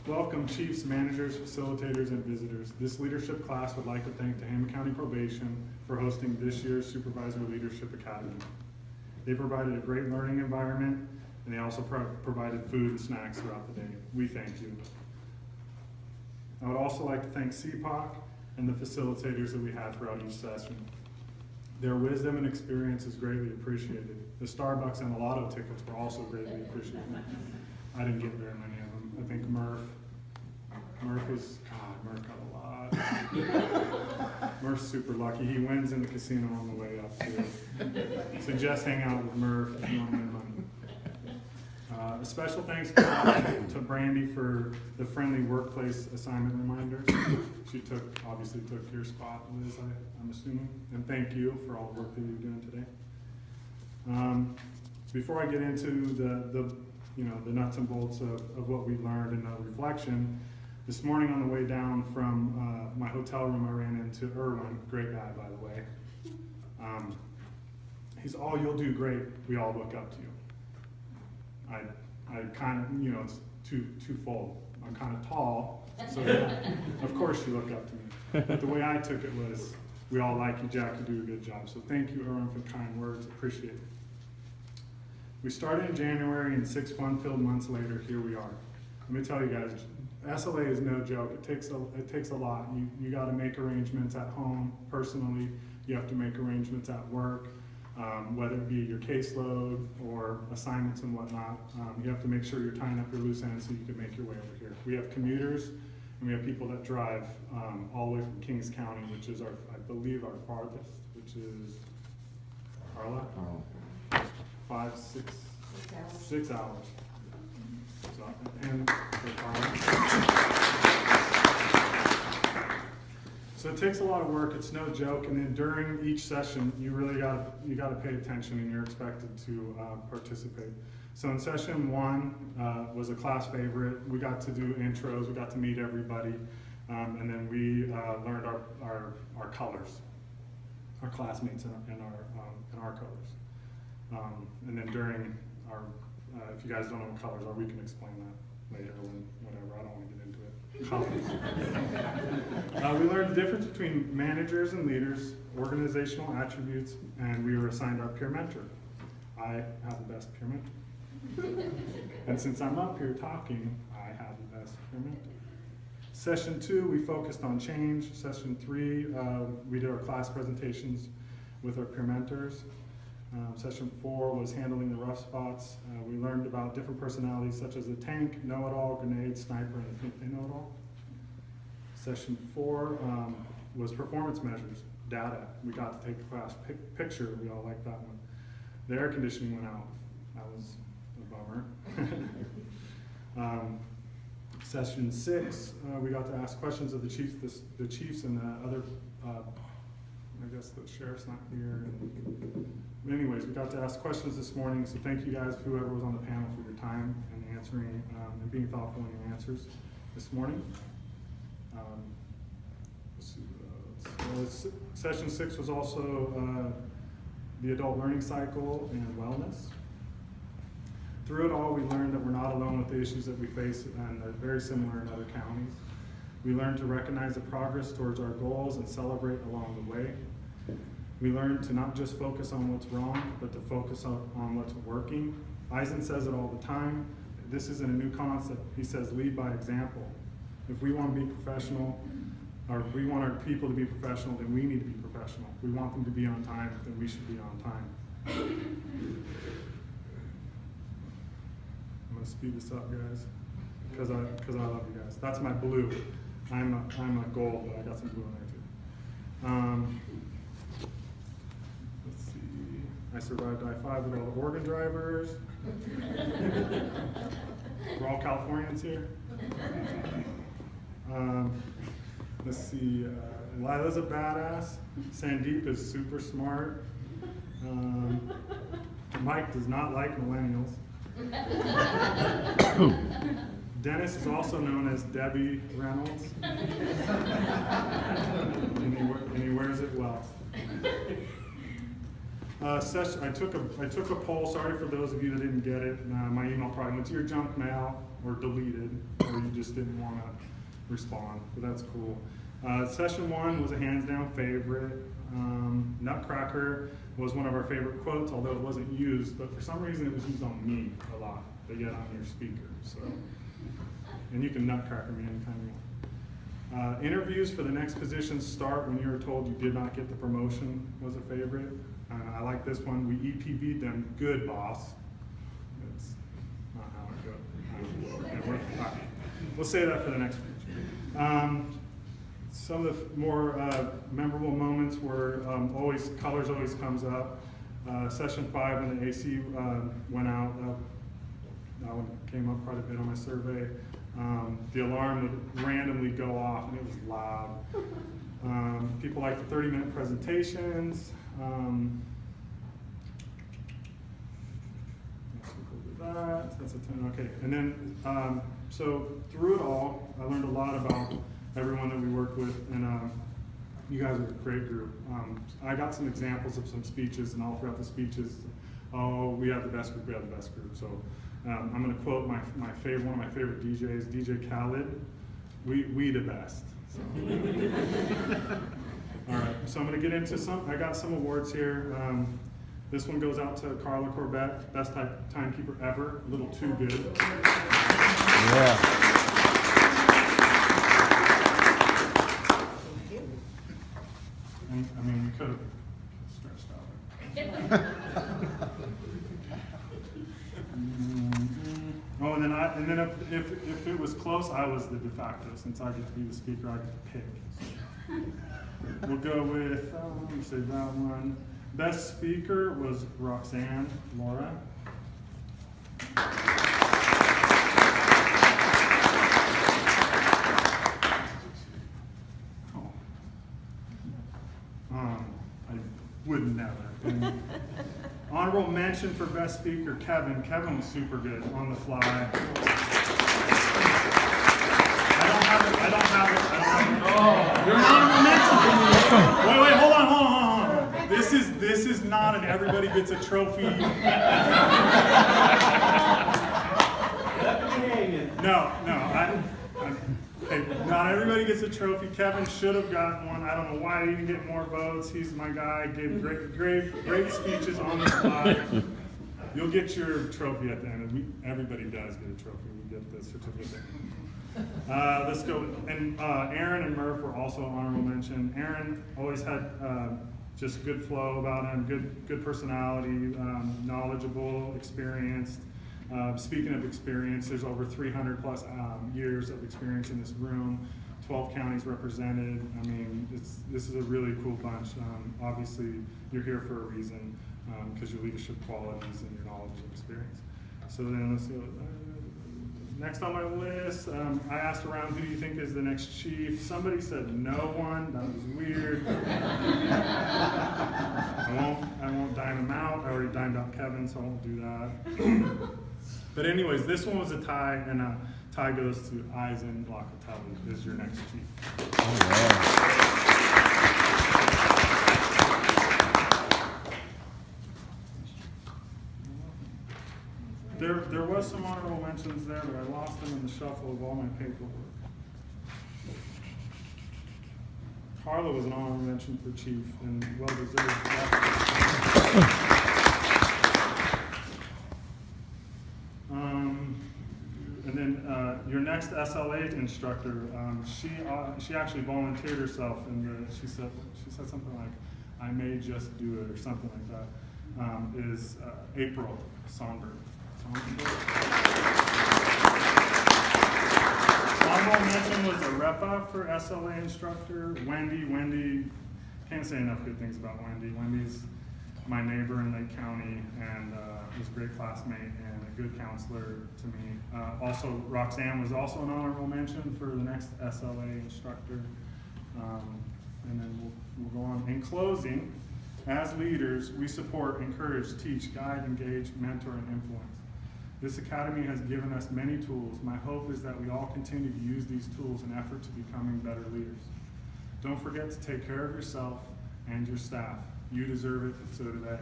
Welcome chiefs, managers, facilitators, and visitors. This leadership class would like to thank Tehama County Probation for hosting this year's Supervisor Leadership Academy. They provided a great learning environment, and they also provided food and snacks throughout the day. We thank you. I would also like to thank CPOC and the facilitators that we had throughout each session. Their wisdom and experience is greatly appreciated. The Starbucks and the lotto tickets were also greatly appreciated. I didn't get very many of them. I think Murph got a lot. Murph's super lucky. He wins in the casino on the way up too. Suggest hang out with Murph if you want to win money. A special thanks to Brandy for the friendly workplace assignment reminders. She obviously took your spot, Liz, I'm assuming. And thank you for all the work that you're doing today. Before I get into the nuts and bolts of what we learned in the reflection, this morning on the way down from my hotel room, I ran into Erwin, great guy by the way. He's all, "You'll do great, we all look up to you." I kind of, it's twofold. I'm kind of tall, so of course you look up to me. But the way I took it was, we all like you, Jack, you do a good job. So thank you, Erwin, for the kind words, appreciate it. We started in January, and 6 fun-filled months later, here we are. Let me tell you guys, SLA is no joke. It takes a lot. You got to make arrangements at home, personally. You have to make arrangements at work. Whether it be your caseload or assignments and whatnot, you have to make sure you're tying up your loose ends so you can make your way over here. We have commuters, and we have people that drive all the way from Kings County, which is I believe our farthest, which is Carla? 6 hours. So, and So it takes a lot of work, it's no joke, and then during each session, you really got to pay attention, and you're expected to participate. So in session 1 was a class favorite. We got to do intros, we got to meet everybody, and then we learned our colors, our classmates and our colors. And then during our, if you guys don't know what colors are, we can explain that later when whatever. I don't want to get into it. We learned the difference between managers and leaders, organizational attributes, and we were assigned our peer mentor. I have the best peer mentor. And since I'm up here talking, I have the best peer mentor. Session 2, we focused on change. Session 3, we did our class presentations with our peer mentors. Session 4 was handling the rough spots. We learned about different personalities such as the tank, know-it-all, grenade, sniper, and I think they know it all. Session 4 was performance measures, data. We got to take a class picture. We all liked that one. The air conditioning went out. That was a bummer. Session 6, we got to ask questions of the chiefs and the other, I guess the sheriff's not here. Anyways, we got to ask questions this morning, so thank you guys, whoever was on the panel, for your time and answering and being thoughtful in your answers this morning. Session 6 was also the adult learning cycle and wellness. Through it all, we learned that we're not alone with the issues that we face, and they're very similar in other counties. We learned to recognize the progress towards our goals and celebrate along the way. We learned to not just focus on what's wrong, but to focus on what's working. Eisen says it all the time. This isn't a new concept. He says, lead by example. If we want to be professional, or if we want our people to be professional, then we need to be professional. If we want them to be on time, then we should be on time. I'm going to speed this up, guys, because I love you guys. That's my blue. I'm a gold, but I got some blue in there too. Let's see. I survived I-5 with all the Oregon drivers. We're all Californians here. Let's see. Lila's a badass. Sandeep is super smart. Mike does not like millennials. Dennis is also known as Debbie Reynolds, and he wears it well. I took a poll. Sorry for those of you that didn't get it. My email probably went to your junk mail. or deleted, or you just didn't want to respond, but that's cool. Session 1 was a hands down favorite. Nutcracker was one of our favorite quotes, although it wasn't used, but for some reason it was used on me a lot, but yet on your speaker. So, and you can nutcracker me anytime you want. Interviews for the next position start when you were told you did not get the promotion was a favorite. I like this one. We EPB'd them. Good, boss. That's not how it goes. We'll say that for the next speech. Some of the more memorable moments were colors always comes up. Session 5 when the AC went out, that one came up quite a bit on my survey. The alarm would randomly go off and it was loud. People like the 30-minute presentations. That's a 10, okay. And then, so through it all, I learned a lot about everyone that we worked with, and you guys are a great group. I got some examples of some speeches, and all throughout the speeches, oh, we have the best group, we have the best group. So I'm gonna quote one of my favorite DJs, DJ Khaled, we the best. So. All right, so I'm gonna get into I got some awards here. This one goes out to Carla Corbett, best timekeeper ever, a little too good. Yeah. And, I mean, you could have stretched out. Oh, and then if it was close, I was the de facto. Since I get to be the speaker, I get to pick. So we'll go with, let me say that one. Best speaker was Roxanne Laura. I would never. And honorable mention for best speaker, Kevin. Kevin was super good on the fly. I don't have it. Oh, you're an honorable mention. Wait, hold on. This is not an everybody gets a trophy. Not everybody gets a trophy. Kevin should have gotten one. I don't know why he didn't get more votes. He's my guy. Gave great speeches on the spot. You'll get your trophy at the end. Everybody does get a trophy. We get the certificate. Let's go. And Aaron and Murph were also honorable mention. Aaron always had just good flow about him, good personality, knowledgeable, experienced. Speaking of experience, there's over 300 plus years of experience in this room, 12 counties represented. I mean, this is a really cool bunch. Obviously, you're here for a reason, because your leadership qualities and your knowledge and experience. So then let's go. Next on my list, I asked around, who do you think is the next chief? Somebody said no one. That was weird. I won't dime him out. I already dimed out Kevin, so I won't do that. But anyways, this one was a tie, and a tie goes to Eisen Locatelli is your next chief. Oh, yeah. There was some honorable mentions there, but I lost them in the shuffle of all my paperwork. Carla was an honorable mention for chief, and well deserved. And then your next SLA instructor, she actually volunteered herself, and she said something like, "I may just do it," or something like that. Is April Sonberg. Honorable mention was Arepa for SLA instructor. Wendy, can't say enough good things about Wendy. Wendy's my neighbor in Lake County, and was a great classmate and a good counselor to me. Also, Roxanne was also an honorable mention for the next SLA instructor. And then we'll go on. In closing, as leaders, we support, encourage, teach, guide, engage, mentor, and influence. This academy has given us many tools. My hope is that we all continue to use these tools in effort to becoming better leaders. Don't forget to take care of yourself and your staff. You deserve it, and so do they.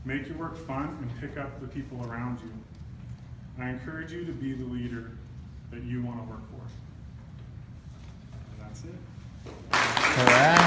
Make your work fun and pick up the people around you. I encourage you to be the leader that you want to work for. And that's it. All right.